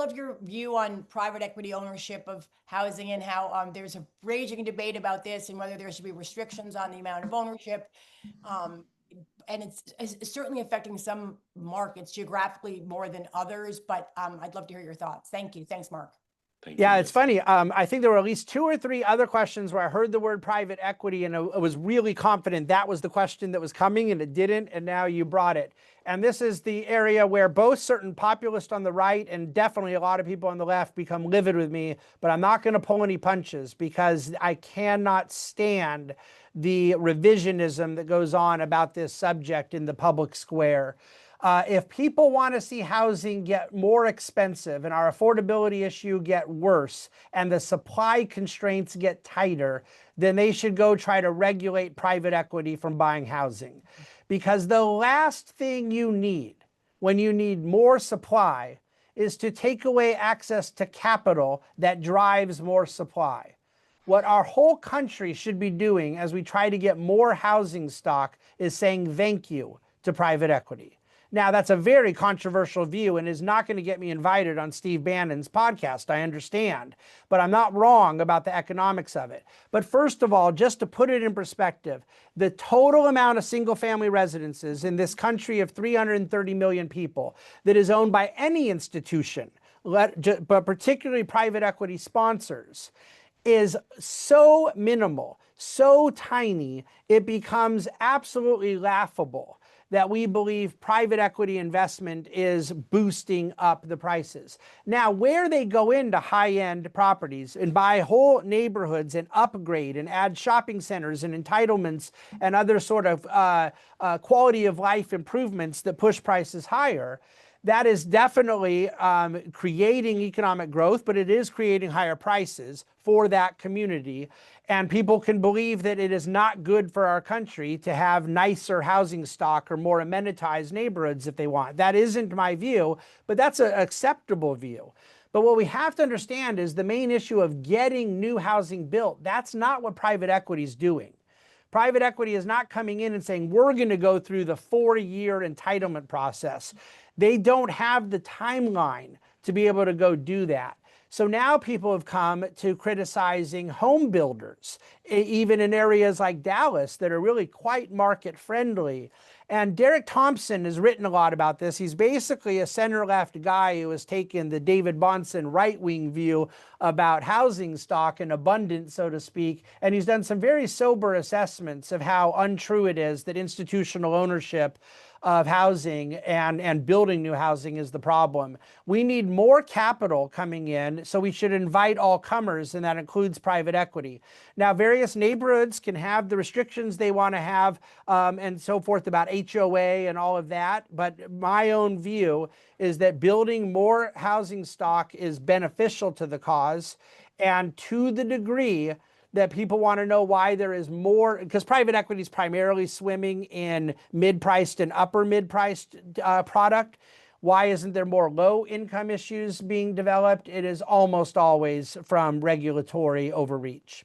love your view on private equity ownership of housing and how there's a raging debate about this and whether there should be restrictions on the amount of ownership. And it's certainly affecting some markets geographically more than others, but I'd love to hear your thoughts. Thank you. Thanks, Mark. Yeah, it's funny. I think there were at least 2 or 3 other questions where I heard the word private equity and I was really confident that was the question that was coming, and it didn't, and now you brought it. And this is the area where both certain populists on the right and definitely a lot of people on the left become livid with me, but I'm not going to pull any punches because I cannot stand the revisionism that goes on about this subject in the public square. If people want to see housing get more expensive and our affordability issue get worse and the supply constraints get tighter, then they should go try to regulate private equity from buying housing. Because the last thing you need when you need more supply is to take away access to capital that drives more supply. What our whole country should be doing as we try to get more housing stock is saying thank you to private equity. Now, that's a very controversial view and is not going to get me invited on Steve Bannon's podcast, I understand, but I'm not wrong about the economics of it. But first of all, just to put it in perspective, the total amount of single-family residences in this country of 330 million people that is owned by any institution, but particularly private equity sponsors, is so minimal, so tiny, it becomes absolutely laughable that we believe private equity investment is boosting up the prices. Now, where they go into high-end properties and buy whole neighborhoods and upgrade and add shopping centers and entitlements and other sort of quality of life improvements that push prices higher, that is definitely creating economic growth, but it is creating higher prices for that community. And people can believe that it is not good for our country to have nicer housing stock or more amenitized neighborhoods if they want. That isn't my view, but that's an acceptable view. But what we have to understand is the main issue of getting new housing built. That's not what private equity is doing. Private equity is not coming in and saying, we're going to go through the 4-year entitlement process. They don't have the timeline to be able to go do that. So now people have come to criticizing home builders, even in areas like Dallas that are really quite market friendly. And Derek Thompson has written a lot about this. He's basically a center-left guy who has taken the David Bahnsen right-wing view about housing stock and abundance, so to speak. And he's done some very sober assessments of how untrue it is that institutional ownership of housing and building new housing is the problem. We need more capital coming in, so we should invite all comers, and that includes private equity. Now, various neighborhoods can have the restrictions they want to have and so forth about HOA and all of that, but my own view is that building more housing stock is beneficial to the cause, and to the degree that people want to know why there is more, because private equity is primarily swimming in mid-priced and upper mid-priced product. Why isn't there more low-income issues being developed? It is almost always from regulatory overreach.